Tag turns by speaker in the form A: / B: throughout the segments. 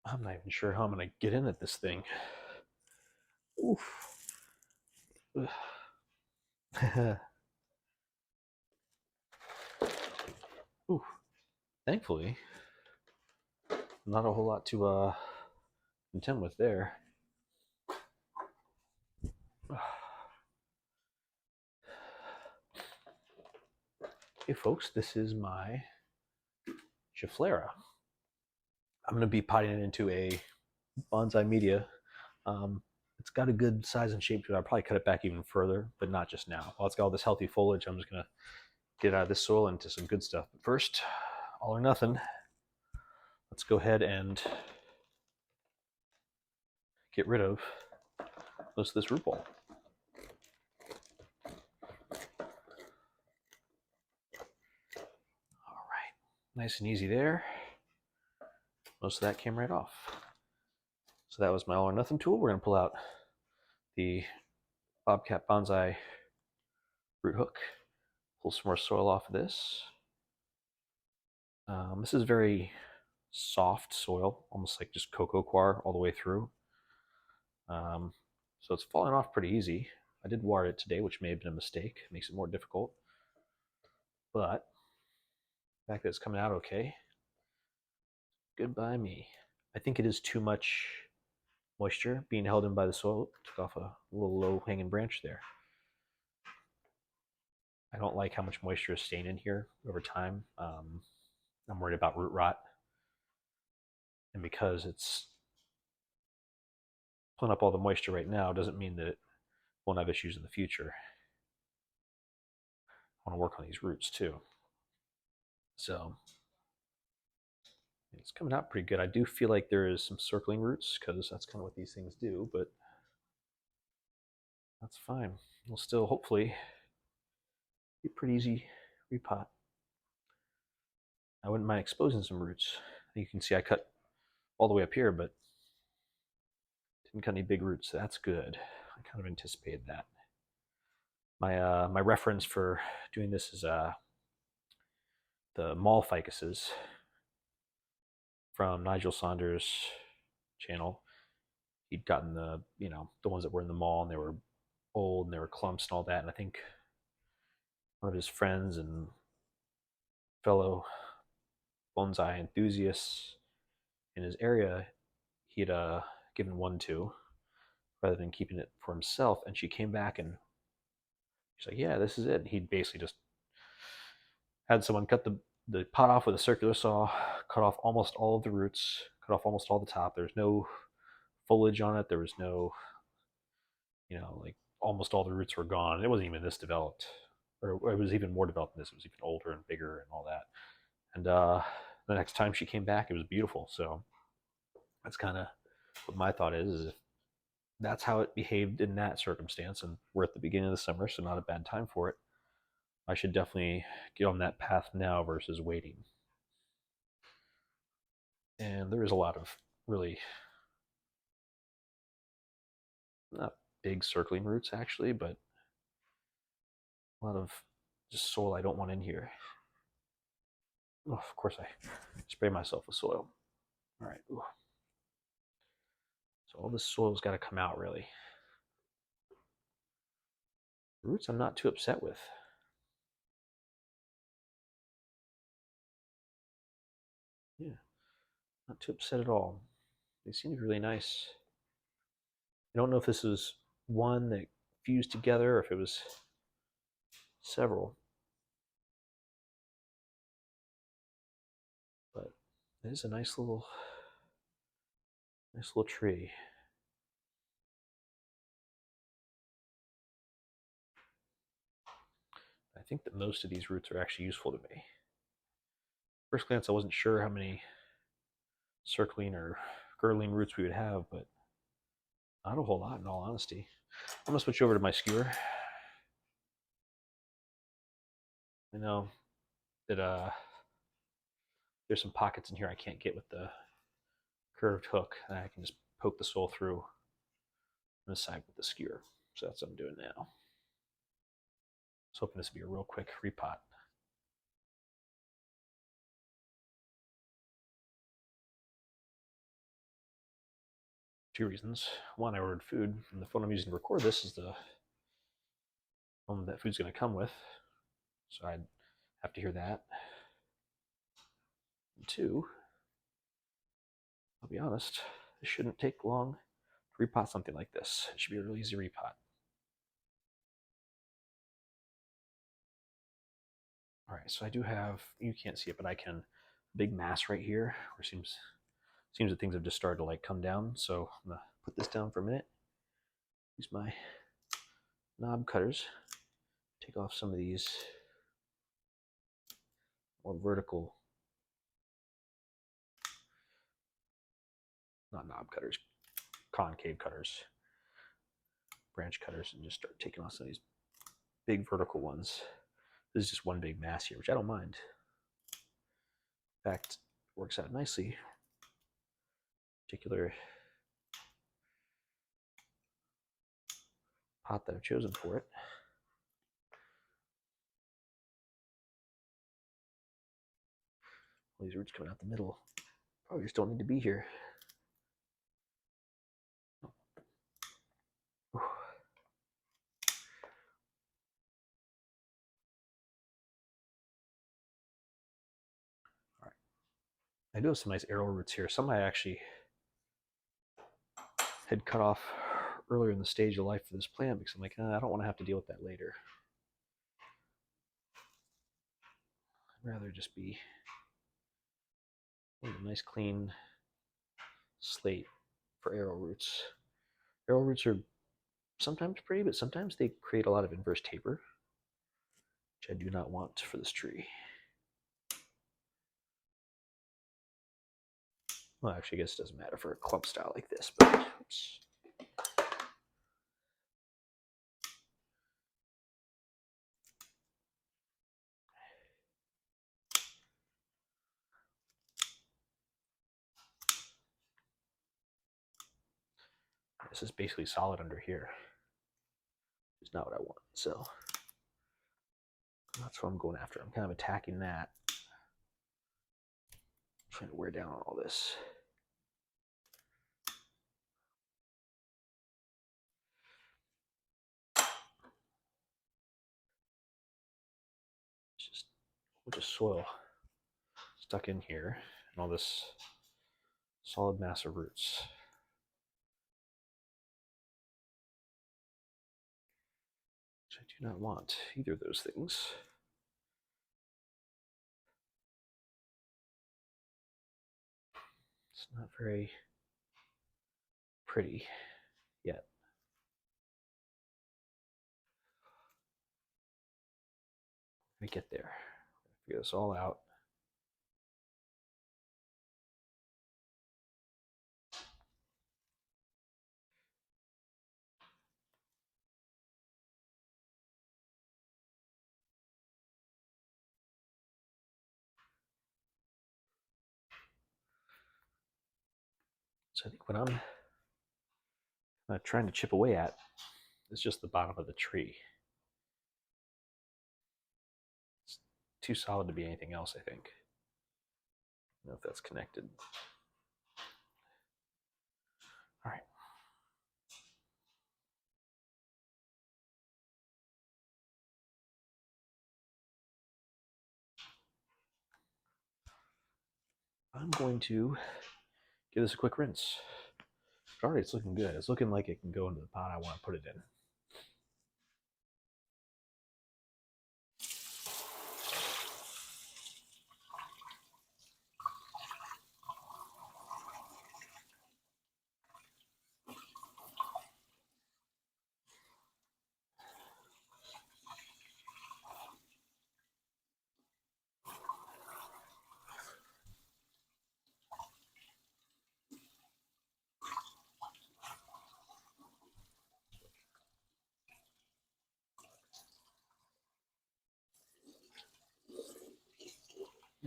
A: I'm not even sure how I'm gonna get in at this thing. Oof. Oof. Thankfully, not a whole lot to contend with there. Hey folks, this is my Schefflera. I'm gonna be potting it into a bonsai media. Um, it's got a good size and shape to it. I'll probably cut it back even further, but not just now. While it's got all this healthy foliage, I'm just gonna get out of this soil into some good stuff. But first, all or nothing. Let's go ahead and get rid of most of this root ball. All right, nice and easy there. Most of that came right off. So that was my all or nothing tool. We're gonna pull out the Bobcat Bonsai root hook, pull some more soil off of this. This is very soft soil, almost like just cocoa coir all the way through. So it's falling off pretty easy. I did water it today, which may have been a mistake. It makes it more difficult. But the fact that it's coming out okay, good by me. I think it is too much moisture being held in by the soil. Took off a little low hanging branch there. I don't like how much moisture is staying in here over time. I'm worried about root rot. And because it's pulling up all the moisture right now doesn't mean that it won't have issues in the future. I want to work on these roots too. So it's coming out pretty good. I do feel like there is some circling roots because that's kind of what these things do, but that's fine. We'll still hopefully be pretty easy repot. I wouldn't mind exposing some roots. You can see I cut all the way up here, but didn't cut any big roots. So that's good. I kind of anticipated that. My reference for doing this is the mall ficuses from Nigel Saunders' channel. He'd gotten the ones that were in the mall and they were old and they were clumps and all that. And I think one of his friends and fellow bonsai enthusiasts in his area, he'd given one to rather than keeping it for himself. And she came back and she's like, "Yeah, this is it." And he'd basically just had someone cut the pot off with a circular saw, cut off almost all of the roots, cut off almost all the top. There's no foliage on it. There was no, like almost all the roots were gone. It wasn't even this developed, or it was even more developed than this. It was even older and bigger and all that. And the next time she came back, it was beautiful. So that's kind of what my thought is if that's how it behaved in that circumstance, and we're at the beginning of the summer, so not a bad time for it. I should definitely get on that path now versus waiting. And there is a lot of really not big circling roots actually, but a lot of just soil I don't want in here. Oh, of course, I spray myself with soil. All right. Ooh. So all this soil's got to come out really. Roots I'm not too upset with. Yeah, not too upset at all. They seem really nice. I don't know if this is one that fused together or if it was several, but it is a nice little tree. I think that most of these roots are actually useful to me. First glance, I wasn't sure how many circling or girdling roots we would have, but not a whole lot in all honesty. I'm gonna switch over to my skewer. I know that there's some pockets in here I can't get with the curved hook, and I can just poke the soil through on the side with the skewer. So that's what I'm doing now. I was hoping this would be a real quick repot. two reasons. One, I ordered food, and the phone I'm using to record this is the phone that food's going to come with, so I'd have to hear that. And two, I'll be honest, it shouldn't take long to repot something like this. It should be a really easy repot. All right, so I do have, you can't see it, but I can, big mass right here where it seems that things have just started to like come down. So I'm gonna put this down for a minute. Use my knob cutters, take off some of these more vertical, not knob cutters, concave cutters, branch cutters, and just start taking off some of these big vertical ones. This is just one big mass here, which I don't mind. In fact, it works out nicely. Particular pot that I've chosen for it. All these roots coming out the middle probably just don't need to be here. All right. I do have some nice arrow roots here. Some I actually had cut off earlier in the stage of life for this plant because I'm like, I don't want to have to deal with that later. I'd rather just be a nice clean slate for arrow roots. Arrow roots are sometimes pretty, but sometimes they create a lot of inverse taper, which I do not want for this tree. Well, actually, I guess it doesn't matter for a clump style like this, but oops. This is basically solid under here. It's not what I want, so that's what I'm going after. I'm kind of attacking that. I'm trying to wear down on all this. It's just a bunch of soil stuck in here and all this solid mass of roots. Which I do not want either of those things. It's not very pretty yet. We get there. Figure this all out. So I think what I'm trying to chip away at is just the bottom of the tree. It's too solid to be anything else, I think. I don't know if that's connected. All right. I'm going to give this a quick rinse. Already it's looking good. It's looking like it can go into the pot I want to put it in.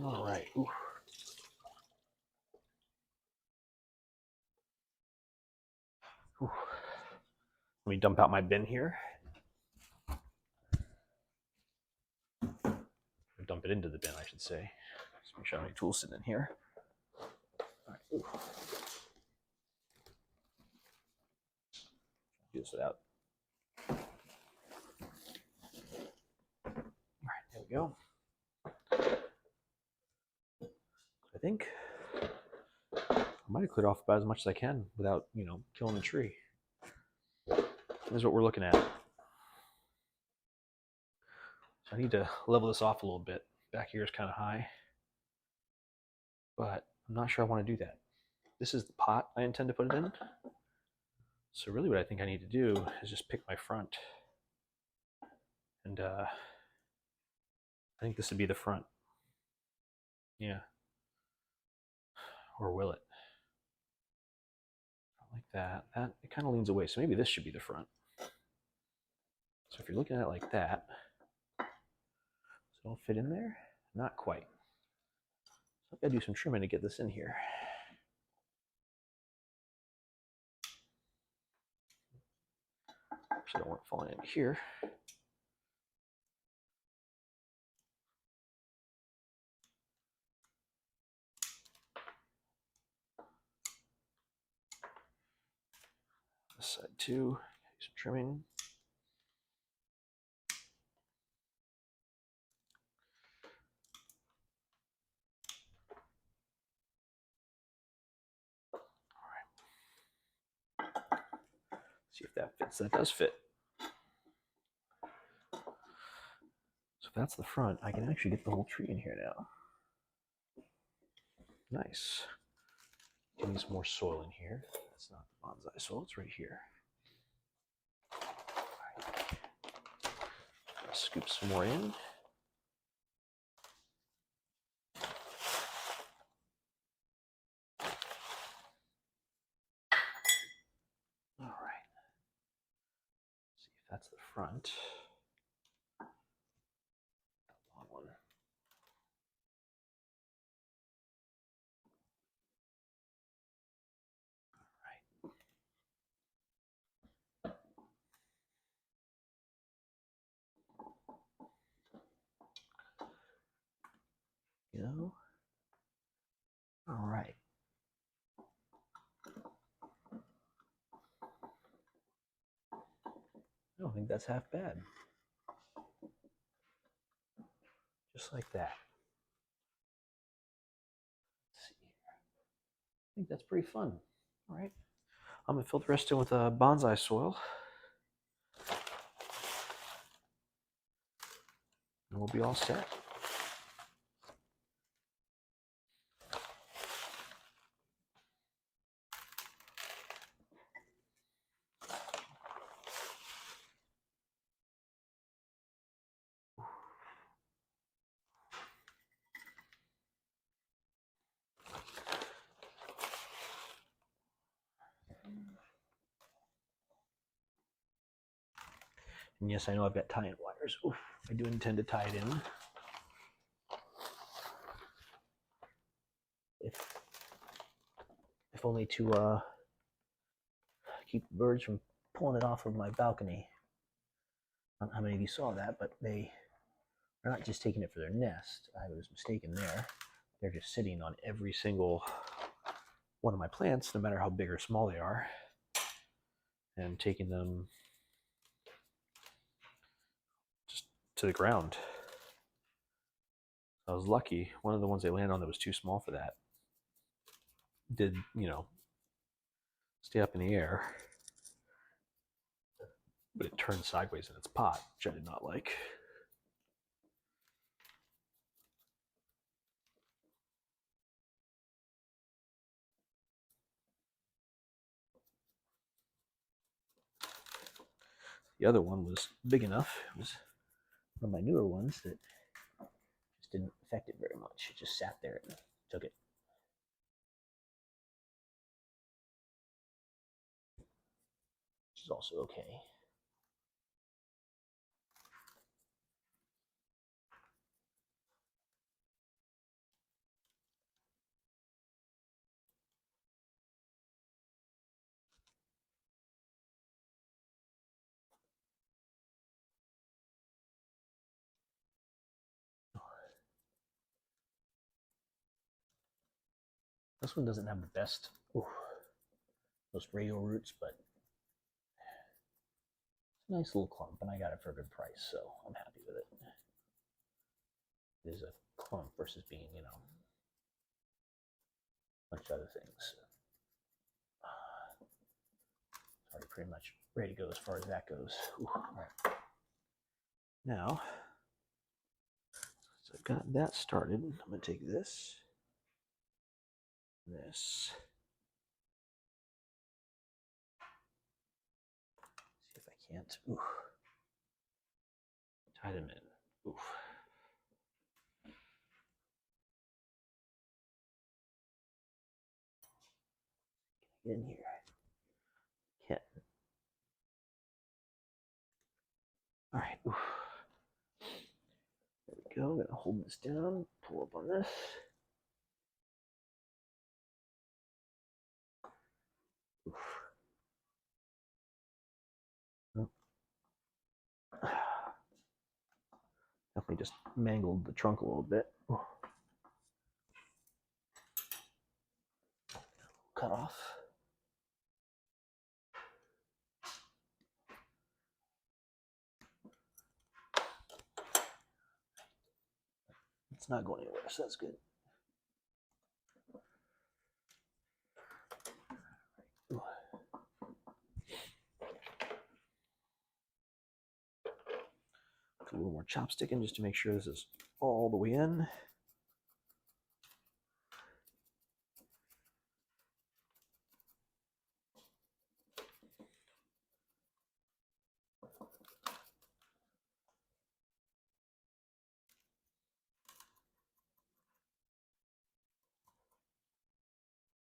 A: All right. Ooh. Ooh. Let me dump out my bin here. Dump it into the bin, I should say. Just make sure I have any tools sitting in here. All right. Ooh. this without. All right, there we go. I think I might have cleared off about as much as I can without, killing the tree. This is what we're looking at. So I need to level this off a little bit. Back here is kind of high, but I'm not sure I want to do that. This is the pot I intend to put it in. So really what I think I need to do is just pick my front. And I think this would be the front. Yeah. Or will it? Like that. That it kind of leans away. So maybe this should be the front. So if you're looking at it like that, does it all fit in there? Not quite. So I've got to do some trimming to get this in here. So I don't want it falling in here. This side too. Do some trimming. See if that fits. That does fit. So if that's the front, I can actually get the whole tree in here now. Nice. Give me some more soil in here. That's not the bonsai soil, it's right here. Right. Scoop some more in. All right. See if that's the front. That long one. All right. I don't think that's half bad. Just like that. Let's see here. I think that's pretty fun. All right. I'm going to fill the rest in with bonsai soil. And we'll be all set. And yes, I know I've got tie-in wires. Oof, I do intend to tie it in. If only to keep the birds from pulling it off of my balcony. I don't know how many of you saw that, but they are not just taking it for their nest. I was mistaken there. They're just sitting on every single one of my plants, no matter how big or small they are, and taking them just to the ground. I was lucky. One of the ones they landed on that was too small for that did, stay up in the air, but it turned sideways in its pot, which I did not like. The other one was big enough. It was one of my newer ones that just didn't affect it very much. It just sat there and took it. Which is also okay. This one doesn't have the best, most radial roots, but Nice little clump, and I got it for a good price, so I'm happy with it. It is a clump versus being, a bunch of other things. Already pretty much ready to go as far as that goes. Ooh, all right. Now, so I've got that started. I'm going to take this, see if I can't. Ooh. Tie them in. Oof. Get in here. Can't. All right. Oof. There we go. I'm going to hold this down, pull up on this. Oof. Oh. Definitely just mangled the trunk a little bit. Ooh. Cut off. It's not going anywhere, so that's good. Ooh. Put a little more chopsticking just to make sure this is all the way in.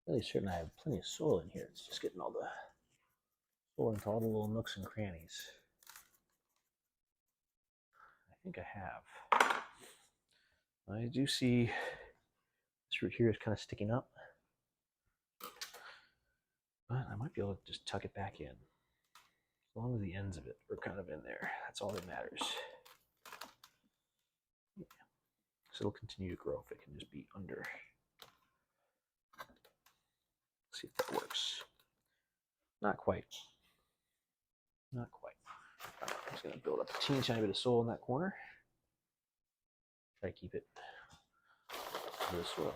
A: Really certain I have plenty of soil in here. It's just getting all the soil into all the little nooks and crannies. I think I have. I do see this root here is kind of sticking up, but I might be able to just tuck it back in. As long as the ends of it are kind of in there, that's all that matters. Yeah. So it'll continue to grow if it can just be under. Let's see if that works. Not quite. Not quite. Right, I'm just going to build up a teeny tiny bit of soil in that corner. Try to keep it under the soil.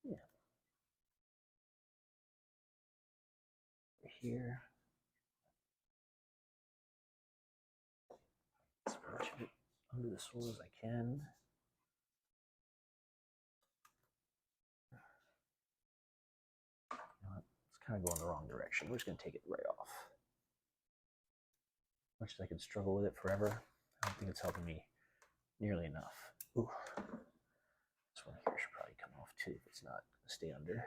A: Yeah. Over here. As much of it under the soil as I can. It's kind of going the wrong direction. We're just going to take it right off. As much as I could struggle with it forever, I don't think it's helping me nearly enough. Ooh. This one here should probably come off too if it's not going to stay under.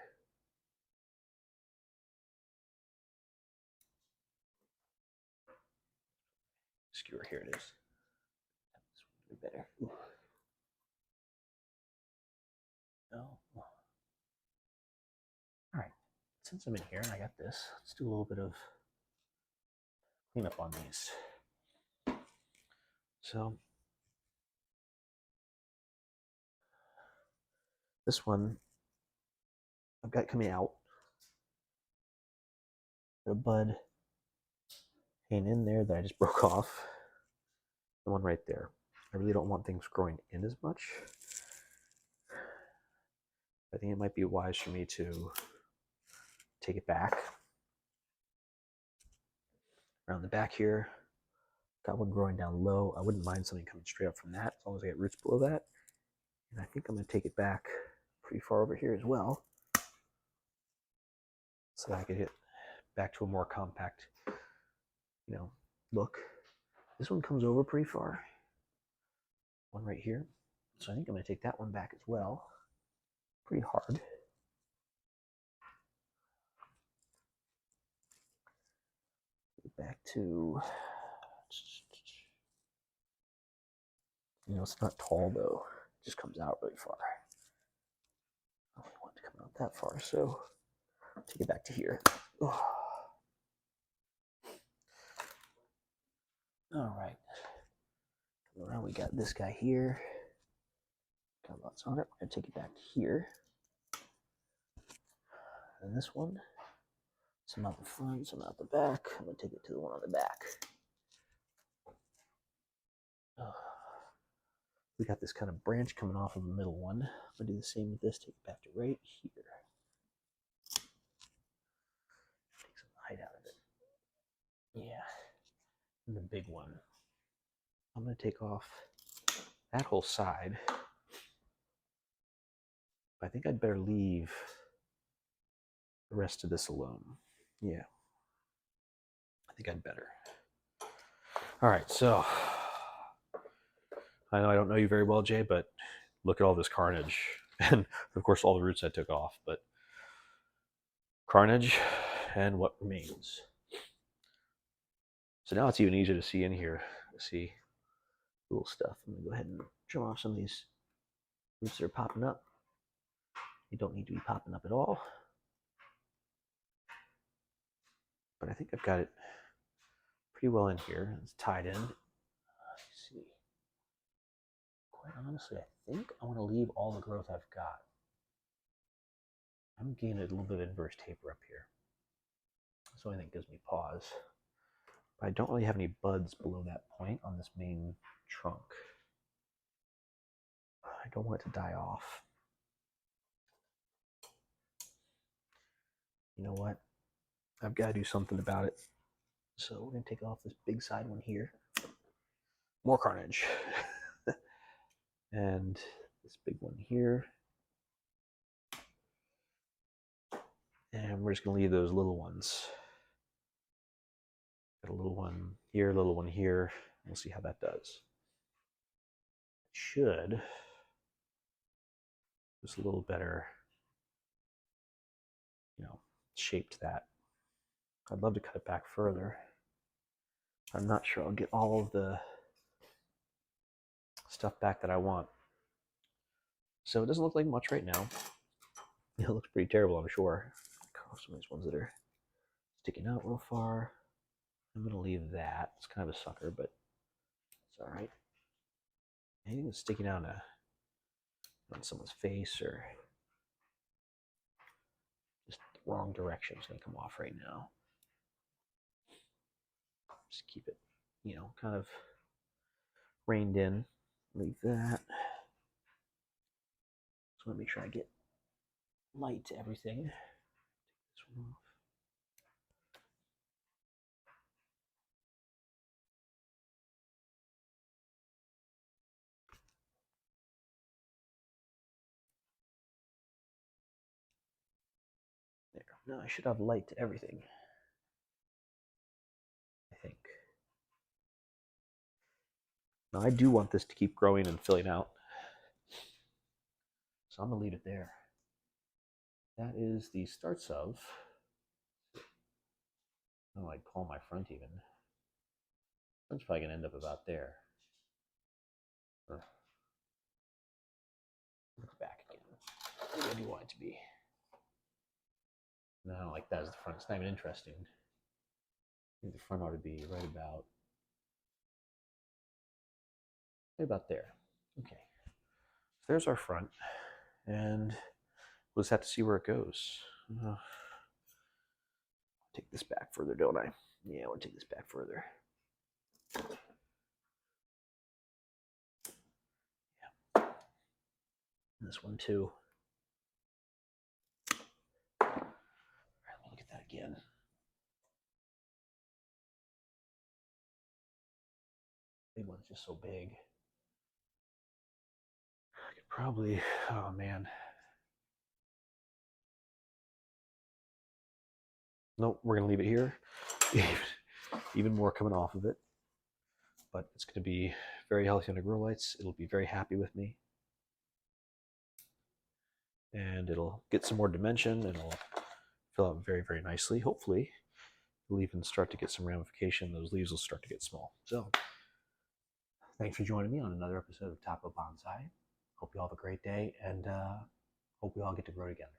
A: Skewer, here it is. This one would be better. Ooh. No. All right. Since I'm in here and I got this, let's do a little bit of cleanup on these. So this one I've got coming out. Got a bud hanging in there that I just broke off. The one right there. I really don't want things growing in as much. I think it might be wise for me to take it back. Around the back here, got one growing down low. I wouldn't mind something coming straight up from that as long as I get roots below that. And I think I'm going to take it back pretty far over here as well, so that I could get back to a more compact, look. This one comes over pretty far. One right here. So I think I'm going to take that one back as well. Pretty hard. Back to, it's not tall though. It just comes out really far. I don't want it to come out that far, so take it back to here. Oh. All right. Come around, we got this guy here. Got lots on it. We're going to take it back to here. And this one. Some out the front, some out the back. I'm going to take it to the one on the back. We got this kind of branch coming off of the middle one. I'm going to do the same with this. Take it back to right here. Take some height out of it. Yeah. And the big one. I'm going to take off that whole side. I think I'd better leave the rest of this alone. Yeah. I think I'd better. All right, so I know I don't know you very well, Jay, but look at all this carnage. And of course, all the roots I took off, but carnage and what remains. So now it's even easier to see in here. See little stuff. I'm going to go ahead and trim off some of these roots that are popping up. They don't need to be popping up at all. But I think I've got it pretty well in here. It's tied in. Let's see. Quite honestly, I think I want to leave all the growth I've got. I'm gaining a little bit of inverse taper up here. That's the only thing that gives me pause. But I don't really have any buds below that point on this main trunk. I don't want it to die off. You know what? I've got to do something about it. So we're going to take off this big side one here. More carnage. And this big one here. And we're just going to leave those little ones. Got a little one here, a little one here. We'll see how that does. It should just a little better, shaped that. I'd love to cut it back further. I'm not sure I'll get all of the stuff back that I want. So it doesn't look like much right now. It looks pretty terrible, I'm sure. Cut off some of these ones that are sticking out real far. I'm going to leave that. It's kind of a sucker, but it's all right. Anything that's sticking out on someone's face or just the wrong direction is going to come off right now. Just keep it, kind of reined in. Leave that. Just want to make sure I get light to everything. Take this one off. There. Now I should have light to everything. I think. Now I do want this to keep growing and filling out. So I'm going to leave it there. That is the starts of, I don't know, I'd call my front even. Front's probably going to end up about there. Or look back again. Where do you want it to be? No, like that as the front. It's not even interesting. I think the front ought to be right about there. Okay. So there's our front. And we'll just have to see where it goes. Take this back further, don't I? Yeah, I want to take this back further. Yeah. And this one too. All right, let me look at that again. Big one's just so big. I could probably, oh man. Nope, we're gonna leave it here. Even more coming off of it. But it's gonna be very healthy under grow lights. It'll be very happy with me. And it'll get some more dimension and it'll fill out very, very nicely. Hopefully, it'll even start to get some ramification. Those leaves will start to get small. So, thanks for joining me on another episode of Taco Bonsai. Hope you all have a great day and hope we all get to grow together.